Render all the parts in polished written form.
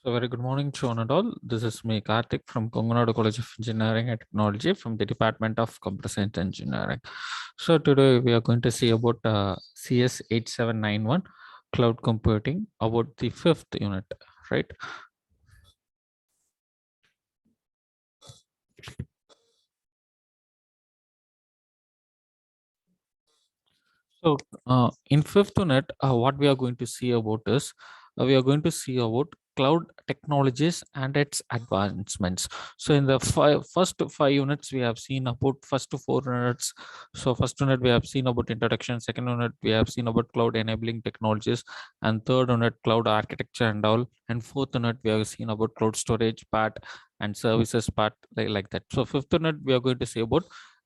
So very good morning to one and all. This is me Karthik from Kongonadu College of Engineering and Technology from the Department of Computer Science Engineering. So today we are going to see about CS8791 cloud computing about the fifth unit, right? So in fifth unit, what we are going to see about is we are going to see about cloud technologies and its advancements. So in the first five units, we have seen about first four units. So first unit we have seen about introduction. Second unit we have seen about cloud enabling technologies, and third unit cloud architecture and all. And fourth unit we have seen about cloud storage part and services part like that. So fifth unit we are going to see about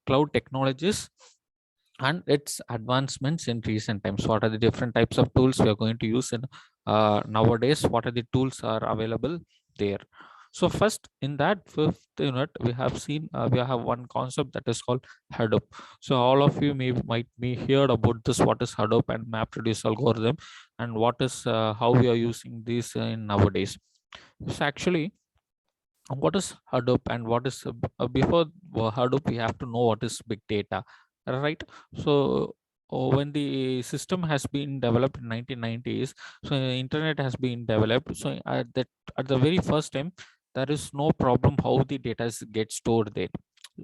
cloud technologies and its advancements in recent times. What are the different types of tools we are going to use in nowadays? What are the tools are available there? So first, in that fifth unit, we have seen we have one concept that is called Hadoop. So all of you might be heard about this. What is Hadoop and MapReduce algorithm, and what is how we are using these in nowadays? So actually, what is Hadoop and what is before Hadoop, we have to know what is big data, right? So when the system has been developed in 1990s, so internet has been developed. So at the very first time, there is no problem how the data gets stored there,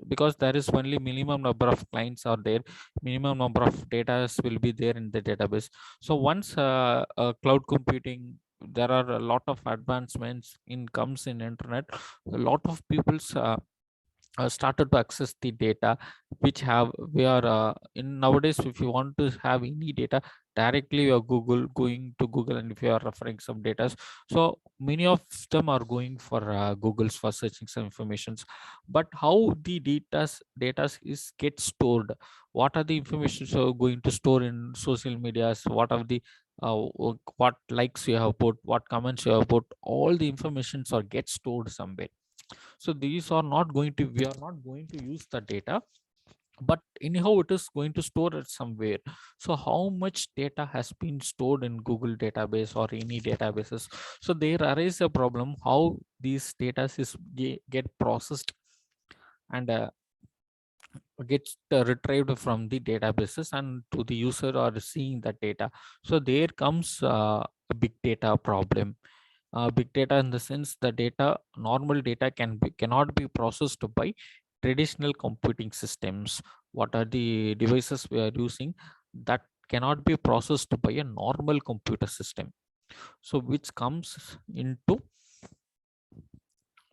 because there is only minimum number of clients are there, minimum number of data will be there in the database. So once cloud computing, there are a lot of advancements in comes in internet, a lot of people's started to access the data which have we are in nowadays. If you want to have any data directly, you are going to Google, and if you are referring some data, so many of them are going for Google's for searching some informations. But how the data is get stored, what are the information so going to store in social medias, what are the what likes you have put, what comments you have put, all the informations are get stored somewhere. So these are not going to, we are not going to use the data, but anyhow it is going to store it somewhere. So how much data has been stored in Google database or any databases? So there arises a problem how these data is get processed and gets retrieved from the databases and to the user or seeing the data. So there comes a big data problem. Big data in the sense the data, normal data cannot be processed by traditional computing systems. What are the devices we are using that cannot be processed by a normal computer system? So which comes into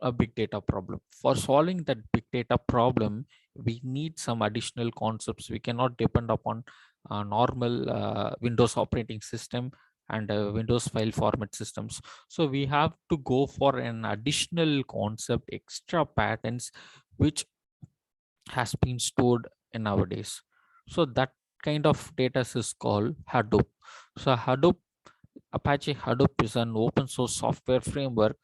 a big data problem. For solving that big data problem, we need some additional concepts. We cannot depend upon normal Windows operating system and Windows file format systems. So we have to go for an additional concept, extra patterns, which has been stored in nowadays. So that kind of data is called Hadoop. So Hadoop, Apache Hadoop is an open source software framework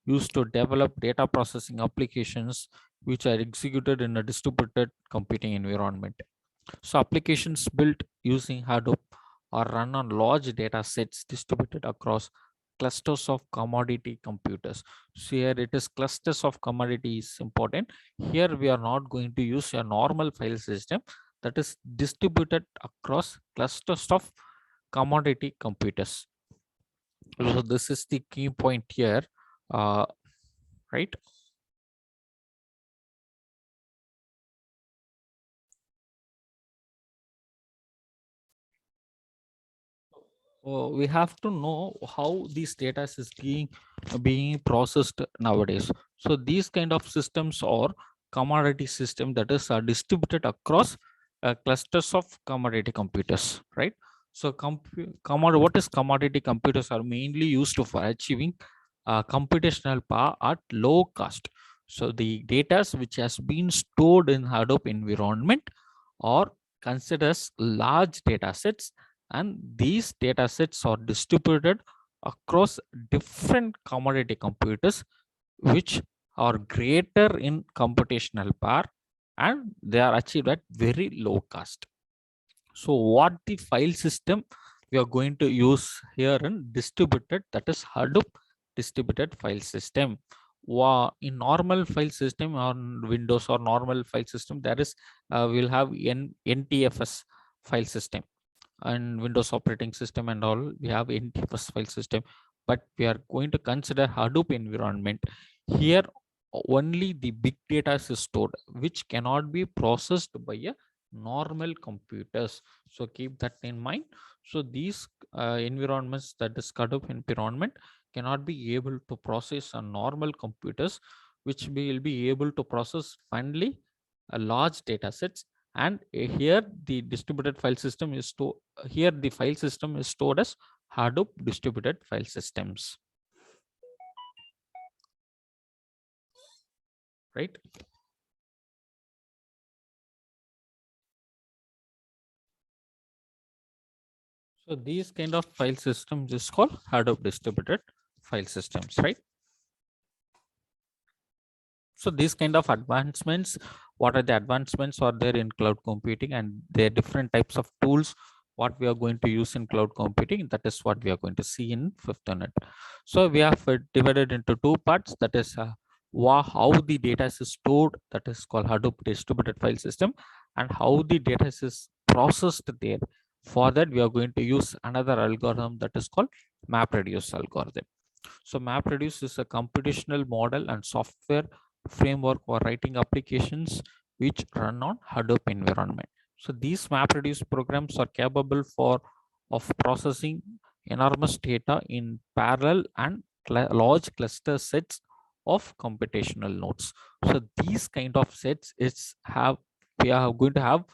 used to develop data processing applications which are executed in a distributed computing environment. So applications built using Hadoop are run on large data sets distributed across clusters of commodity computers. So here it is clusters of commodity is important. Here we are not going to use a normal file system, that is distributed across clusters of commodity computers. So this is the key point here, uh, right? We have to know how these data is being processed nowadays. So these kind of systems are commodity system, that is distributed across clusters of commodity computers, right? So what is commodity computers are mainly used for achieving computational power at low cost. So the data which has been stored in Hadoop environment are considered as large data sets, and these data sets are distributed across different commodity computers which are greater in computational power, and they are achieved at very low cost. So what the file system we are going to use here in distributed, that is Hadoop distributed file system. In normal file system on Windows or normal file system, there is we'll have NTFS file system, and Windows operating system and all, we have NTFS file system. But we are going to consider Hadoop environment. Here only the big data is stored, which cannot be processed by a normal computers. So keep that in mind. So these environments, that is Hadoop environment, cannot be able to process on normal computers, which will be able to process finally a large data sets. And here the distributed file system is stored. Here the file system is stored as Hadoop distributed file systems, right? So these kind of file systems is called Hadoop distributed file systems, right? So these kind of advancements, what are the advancements are there in cloud computing, and there are different types of tools what we are going to use in cloud computing. That is what we are going to see in fifth unit. So we have divided into two parts, that is how the data is stored, that is called Hadoop distributed file system, and how the data is processed there. For that, we are going to use another algorithm that is called MapReduce algorithm. So MapReduce is a computational model and software framework for writing applications which run on Hadoop environment. So these MapReduce programs are capable of processing enormous data in parallel and large cluster sets of computational nodes. So these kind of sets we are going to have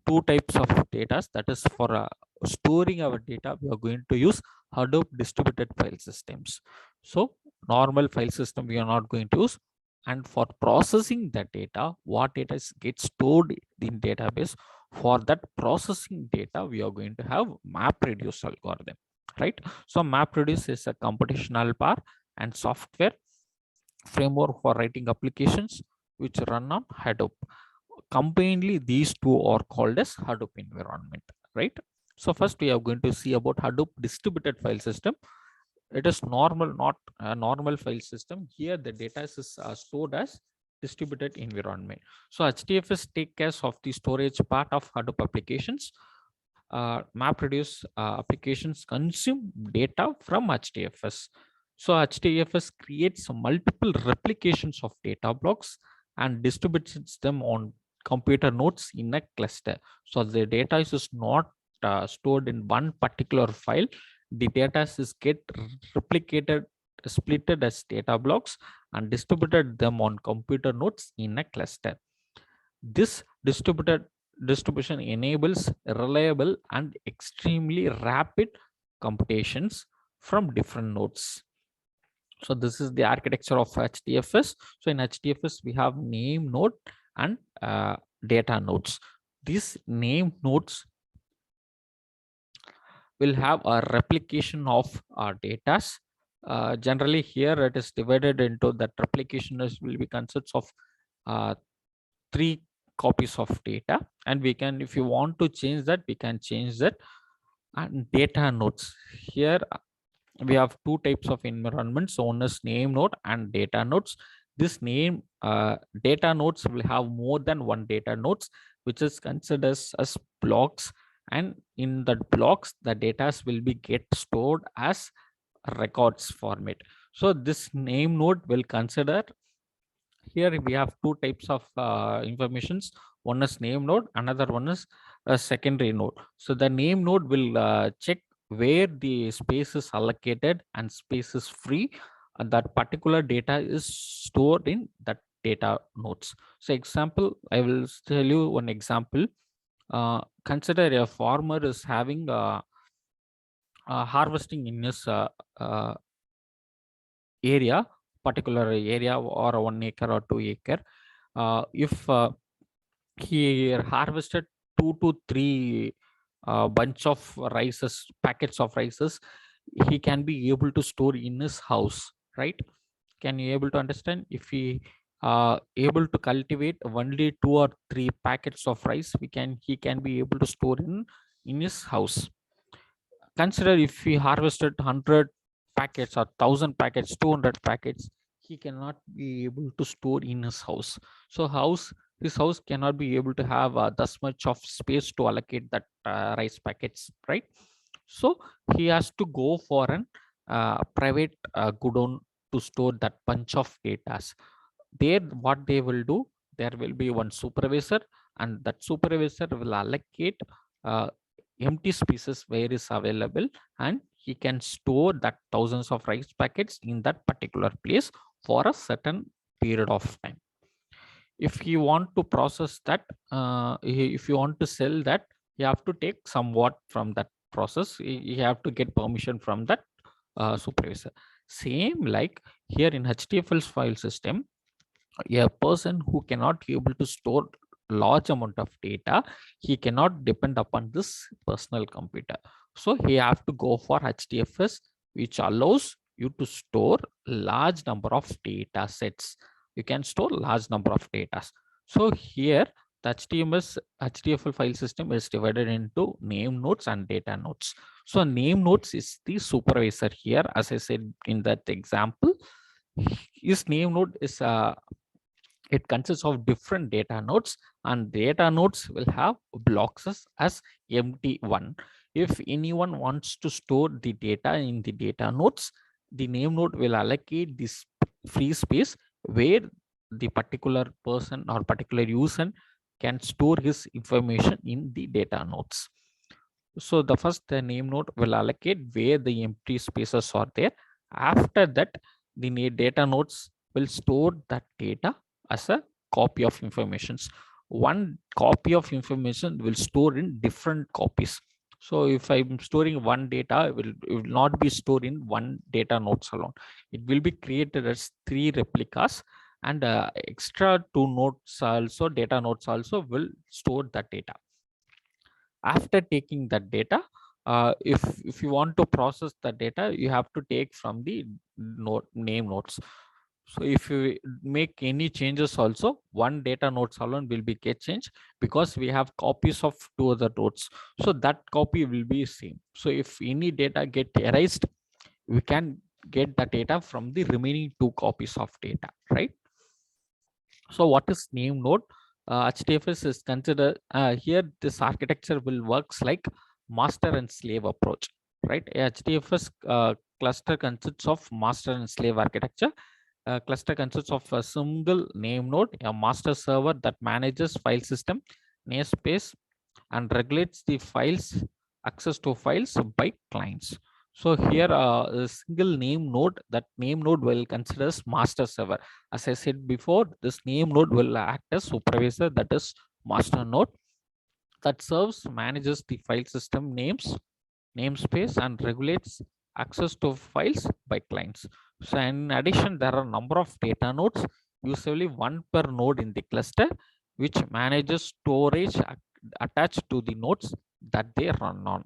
two types of data. That is for storing our data, we are going to use Hadoop distributed file systems. So normal file system we are not going to use. And for processing that data, what data gets stored in database, for that processing data, we are going to have MapReduce algorithm, right? So MapReduce is a computational power and software framework for writing applications which run on Hadoop. Combinedly, these two are called as Hadoop environment, right? So first we are going to see about Hadoop distributed file system. It is normal, not a normal file system. Here the data is stored as distributed environment. So HDFS take care of the storage part of Hadoop applications. MapReduce applications consume data from HDFS. So HDFS creates multiple replications of data blocks and distributes them on computer nodes in a cluster. So the data is not stored in one particular file. The data is get replicated, splitted as data blocks, and distributed them on computer nodes in a cluster. This distribution enables reliable and extremely rapid computations from different nodes. So this is the architecture of HDFS. So in HDFS, we have name node and data nodes. These name nodes will have a replication of our data. Generally, here it is divided into that replication will be consists of 3 copies of data, and we can, if you want to change that, we can change that. And data nodes, here we have two types of environments. So one is name node and data nodes. This data nodes will have more than one data nodes, which is considered as blocks, and in the blocks the data will be get stored as records format. So this name node will consider, here we have two types of informations. One is name node, another one is a secondary node. So the name node will check where the space is allocated and space is free, and that particular data is stored in that data nodes. So example, I will tell you one example. Consider a farmer is having harvesting in his area, particular area, or 1 acre or 2 acre. If he harvested 2 to 3 bunch of rices, packets of rices, he can be able to store in his house, right? Can you able to understand? If he able to cultivate only 2 or 3 packets of rice, he can be able to store in his house. Consider if he harvested 100 packets or 1,000 packets, 200 packets, he cannot be able to store in his house. So his house cannot be able to have thus much of space to allocate that rice packets, right? So he has to go for an private godown to store that bunch of data. There, what they will do, there will be one supervisor, and that supervisor will allocate uh, empty spaces where is available, and he can store that thousands of rice packets in that particular place for a certain period of time. If you want to process that, if you want to sell that, you have to take somewhat from that process. You have to get permission from that supervisor. Same like here in HDFL's file system, a person who cannot be able to store large amount of data, he cannot depend upon this personal computer. So he have to go for HDFS, which allows you to store large number of data sets. You can store large number of data. So here the HDFL file system is divided into name nodes and data nodes. So name nodes is the supervisor here. As I said in that example, his name node is it consists of different data nodes, and data nodes will have blocks as empty one. If anyone wants to store the data in the data nodes, the name node will allocate this free space where the particular person or particular user can store his information in the data nodes. So the first the name node will allocate where the empty spaces are there. After that, the data nodes will store that data as a copy of informations. One copy of information will store in different copies. So if I'm storing one data, it will not be stored in one data nodes alone. It will be created as 3 replicas, and extra 2 nodes also, data nodes also will store that data. After taking that data, if you want to process the data, you have to take from the name nodes. So if you make any changes also, one data nodes alone will be get changed, because we have copies of 2 other nodes, so that copy will be same. So if any data get erased, we can get the data from the remaining 2 copies of data, right? So what is name node? HDFS is considered here. This architecture will works like master and slave approach, right? HDFS cluster consists of master and slave architecture. Cluster consists of a single name node, a master server that manages file system, namespace, and regulates the files access to files by clients. So here a single name node, that name node will consider as master server. As I said before, this name node will act as supervisor, that is master node, that serves, manages the file system names, namespace, and regulates access to files by clients. So in addition, there are a number of data nodes, usually one per node in the cluster, which manages storage attached to the nodes that they run on.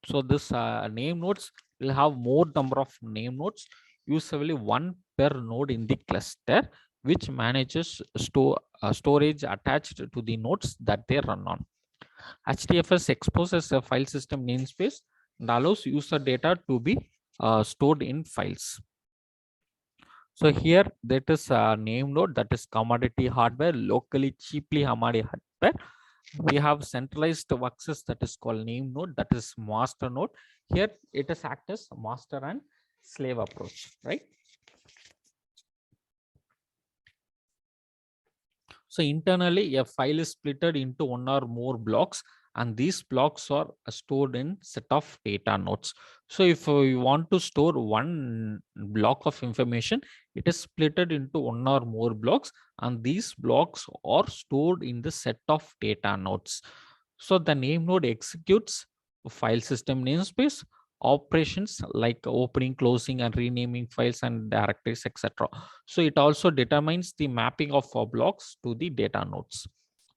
So this name nodes will have more number of name nodes, usually one per node in the cluster, which manages storage attached to the nodes that they run on. HDFS exposes a file system namespace and allows user data to be stored in files. So here that is a name node, that is commodity hardware, locally cheaply commodity hardware. We have centralized access, that is called name node, that is master node. Here it is act as master and slave approach, right? So internally, a file is splitted into one or more blocks, and these blocks are stored in set of data nodes. So if we want to store one block of information, it is splitted into one or more blocks, and these blocks are stored in the set of data nodes. So the name node executes file system namespace operations like opening, closing, and renaming files and directories, etc. So it also determines the mapping of blocks to the data nodes.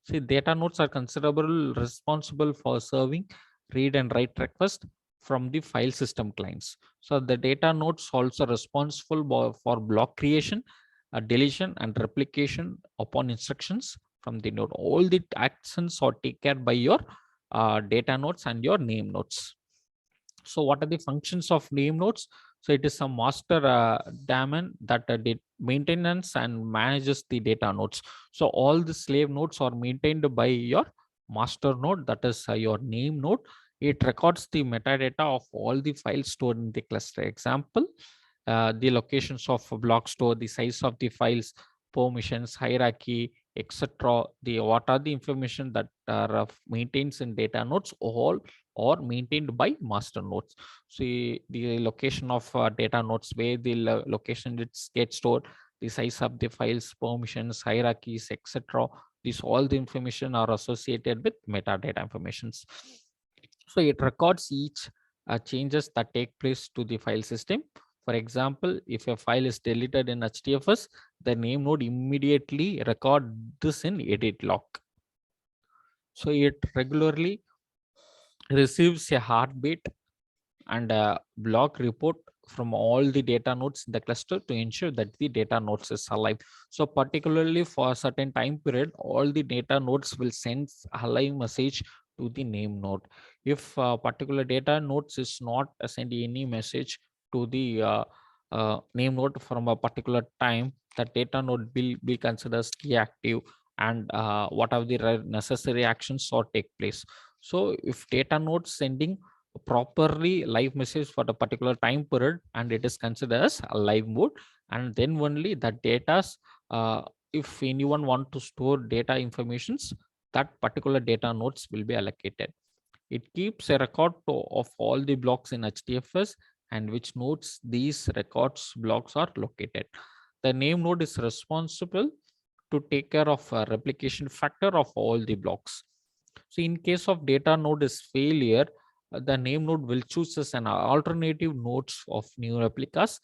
See, data nodes are considerable responsible for serving read and write requests from the file system clients. So the data nodes also responsible for block creation, deletion, and replication upon instructions from the node. All the actions are taken care by your data nodes and your name nodes. So what are the functions of name nodes? So it is a master daemon that did maintenance and manages the data nodes. So all the slave nodes are maintained by your master node, that is your name node. It records the metadata of all the files stored in the cluster. Example, the locations of a block store, the size of the files, permissions, hierarchy, etc. The what are the information that are maintains in data nodes, all or maintained by master nodes. See the location of data nodes, where the location it's gets stored, the size of the files, permissions, hierarchies, etc. These all the information are associated with metadata informations. So it records each changes that take place to the file system. For example, if a file is deleted in HDFS, the name node immediately record this in edit log. So it regularly receives a heartbeat and a block report from all the data nodes in the cluster to ensure that the data nodes is alive. So particularly for a certain time period, all the data nodes will send a live message to the name node. If particular data nodes is not sending any message to the name node from a particular time, the data node will be considered as deactive, and what are the necessary actions or take place. So if data node sending properly live message for the particular time period, and it is considered as a live mode, and then only the data, if anyone want to store data informations, that particular data nodes will be allocated. It keeps a record of all the blocks in HDFS and which nodes these records blocks are located. The name node is responsible to take care of a replication factor of all the blocks. So in case of data node is failure, the name node will choose as an alternative nodes of new replicas,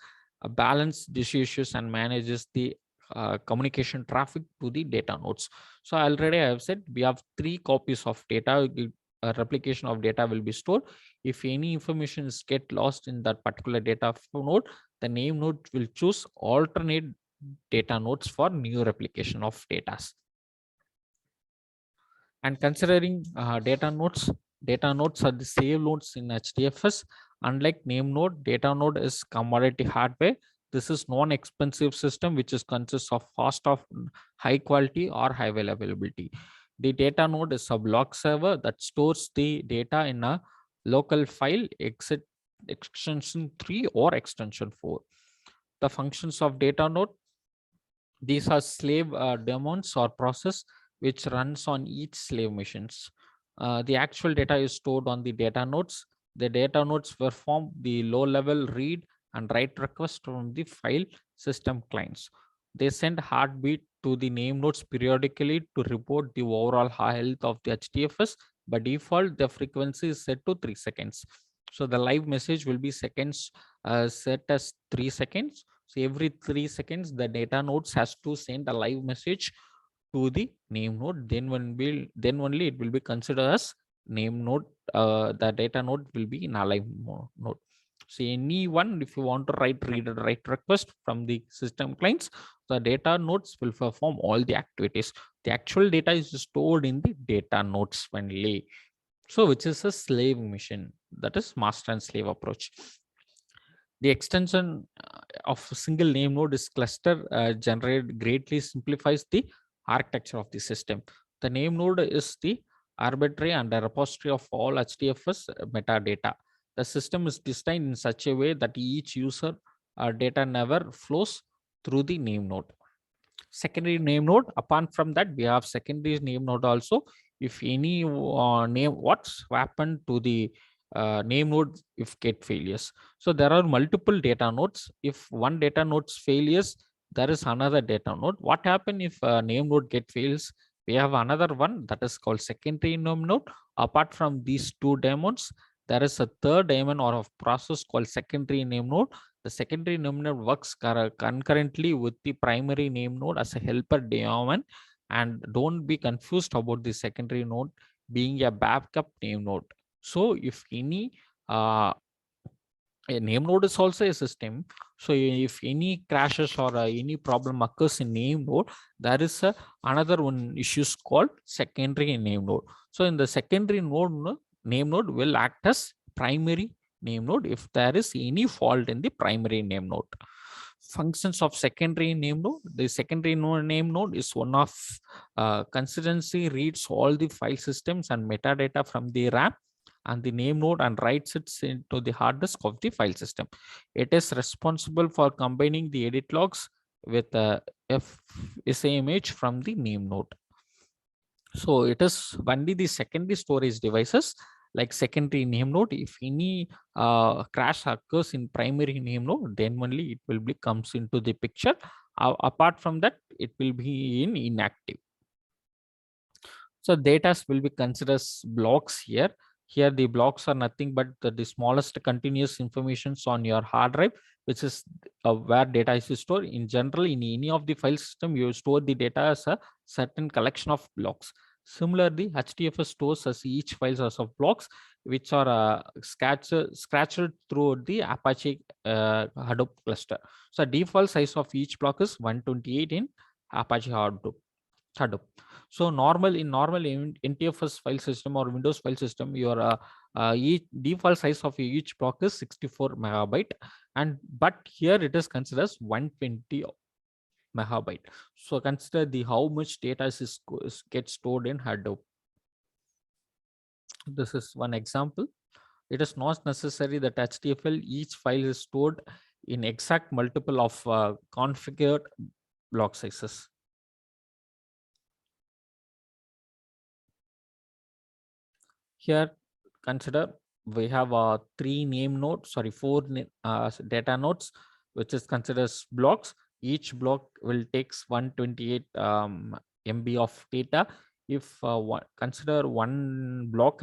balance these issues and manages the communication traffic to the data nodes. So already I have said we have 3 copies of data. A replication of data will be stored. If any information is get lost in that particular data node, the name node will choose alternate data nodes for new replication of data. And considering data nodes are the save nodes in HDFS. Unlike name node, data node is commodity hardware. This is non-expensive system which is consists of fast of high quality or high availability. The data node is a block server that stores the data in a local file, extension 3 or extension 4. The functions of data node, these are slave daemons or process which runs on each slave machines. The actual data is stored on the data nodes. The data nodes perform the low level read and write request from the file system clients. They send heartbeat to the name nodes periodically to report the overall health of the HDFS. By default, the frequency is set to 3 seconds. So the live message will be seconds, set as 3 seconds. So every 3 seconds, the data nodes has to send a live message to the name node. Then only it will be considered as name node. The data node will be in a live node. So anyone, if you want to read or write request from the system clients, the data nodes will perform all the activities. The actual data is stored in the data nodes only. So which is a slave machine, that is master and slave approach. The extension of a single name node is cluster generated greatly simplifies the architecture of the system. The name node is the arbitrary and a repository of all HDFS metadata. The system is designed in such a way that each user data never flows through the name node. Secondary name node, apart from that, we have secondary name node also. If any name, what's happened to the name node if get failures. So there are multiple data nodes. If one data nodes failures, there is another data node. What happen if a name node get fails? We have another one that is called secondary name node. Apart from these two daemons, there is a third daemon or a process called secondary name node. The secondary name node works concurrently with the primary name node as a helper daemon, and don't be confused about the secondary node being a backup name node. So if any a name node is also a system. So if any crashes or any problem occurs in name node, there is another one issues called secondary name node. So in the secondary node, name node will act as primary name node if there is any fault in the primary name node. Functions of secondary name node. The secondary name node is one of consistency, reads all the file systems and metadata from the RAM and the name node and writes it into the hard disk of the file system. It is responsible for combining the edit logs with SA image from the name node. So it is only the secondary storage devices like secondary name node. If any crash occurs in primary name node, then only it will be comes into the picture. Apart from that, it will be in inactive. So data will be considered as blocks here. Here the blocks are nothing but the smallest continuous informations on your hard drive, which is where data is stored. In general, in any of the file system, you store the data as a certain collection of blocks. Similarly, HDFS stores as each files as of blocks, which are scratched through the Apache Hadoop cluster. So default size of each block is 128 in Apache Hadoop. So normal NTFS file system or Windows file system, your each default size of each block is 64 megabyte, and but here it is considered as 120 megabyte. So consider the how much data is gets stored in Hadoop. This is one example. It is not necessary that HDFL each file is stored in exact multiple of configured block sizes. Here, consider we have three name nodes, sorry, four data nodes, which is considered as blocks. Each block will takes 128 MB of data. If consider one block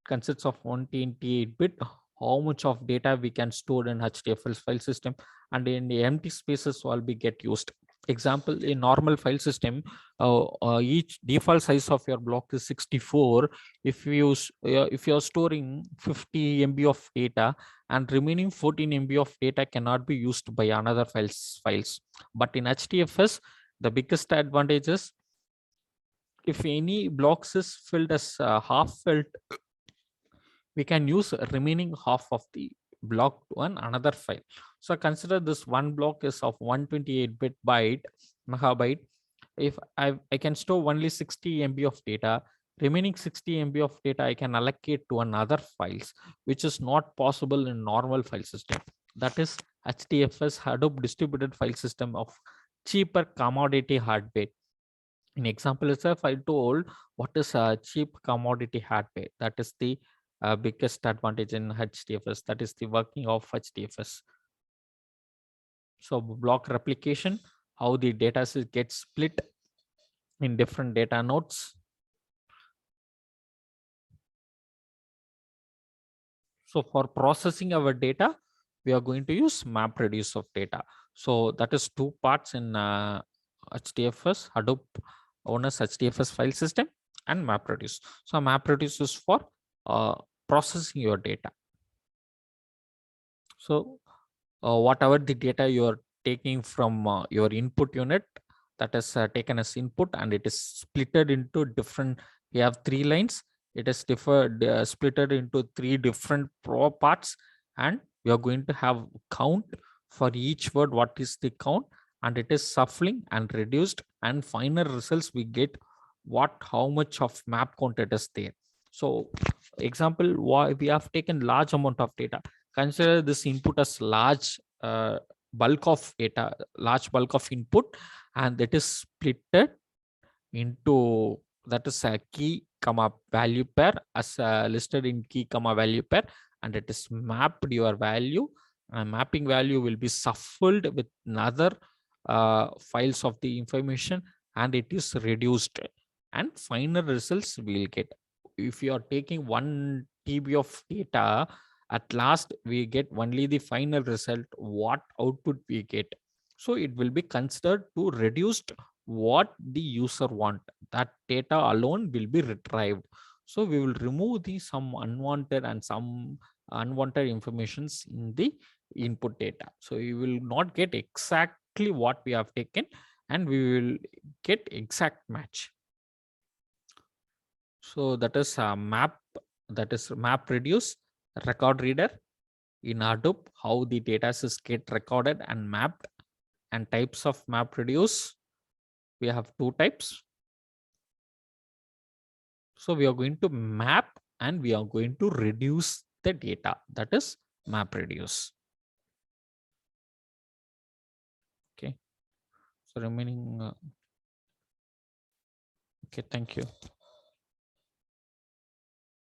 consists of 128 bit, how much of data we can store in HDFL file system, and in the empty spaces will be get used. Example, in normal file system, each default size of your block is 64. If you are storing 50 MB of data, and remaining 14 MB of data cannot be used by another files. But in HDFS, the biggest advantage is if any blocks is filled as half filled, we can use remaining half of the block to another file. So consider this one block is of 128 megabyte. If I can store only 60 MB of data, remaining 60 MB of data I can allocate to another files, which is not possible in normal file system. That is HDFS, Hadoop distributed file system of cheaper commodity hardware. In example itself, I told what is a cheap commodity hardware. That is the biggest advantage in HDFS. That is the working of HDFS. So block replication, how the data gets split in different data nodes. So for processing our data, we are going to use map reduce of data. So that is two parts in HDFS, Hadoop. One is HDFS file system and map reduce. So map reduce is for processing your data. So whatever the data you are taking from your input unit, that is taken as input, and it is splitted into different, we have three lines. It is splitted into three different parts, and we are going to have count for each word, what is the count, and it is shuffling and reduced, and final results we get how much of map count it is there. So example, why we have taken large amount of data. Consider this input as large bulk of data, large bulk of input, and that is splitted into, that is a key comma value pair as listed in key comma value pair, and it is mapped your value, and mapping value will be shuffled with another files of the information, and it is reduced, and final results will get. If you are taking 1 TB of data, at last we get only the final result, what output we get. So it will be considered to reduced what the user want. That data alone will be retrieved. So we will remove the some unwanted and some unwanted informations in the input data. So you will not get exactly what we have taken, and we will get exact match. So that is a map, that is map reduce, record reader, In Hadoop, how the data is get recorded and mapped, and types of map reduce. We have two types. So we are going to map and we are going to reduce the data, that is map reduce. Okay. So remaining. Okay, thank you.